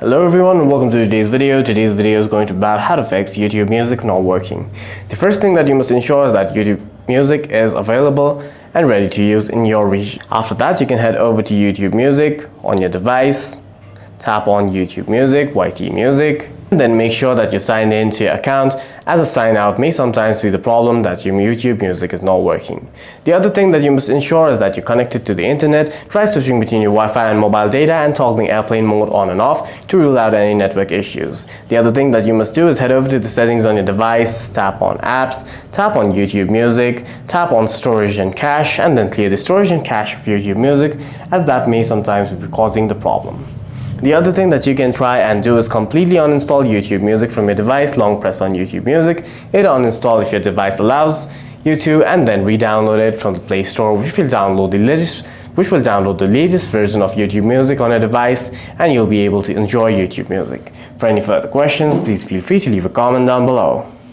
Hello everyone and welcome to today's video. Today's video is going to be about how to fix YouTube Music not working. The first thing that you must ensure is that YouTube Music is available and ready to use in your region. After that, you can head over to YouTube Music on your device, tap on YouTube Music, YT Music, and then make sure that you're signed in to your account, as a sign out may sometimes be the problem that your YouTube Music is not working. The other thing that you must ensure is that you're connected to the internet. Try switching between your Wi-Fi and mobile data and toggling airplane mode on and off to rule out any network issues. The other thing that you must do is head over to the settings on your device, tap on apps, tap on YouTube Music, tap on storage and cache, and then clear the storage and cache of YouTube Music, as that may sometimes be causing the problem. The other thing that you can try and do is completely uninstall YouTube Music from your device. Long press on YouTube Music, hit uninstall if your device allows you to, and then re-download it from the Play Store, which will download the latest version of YouTube Music on your device, and you'll be able to enjoy YouTube Music. For any further questions, please feel free to leave a comment down below.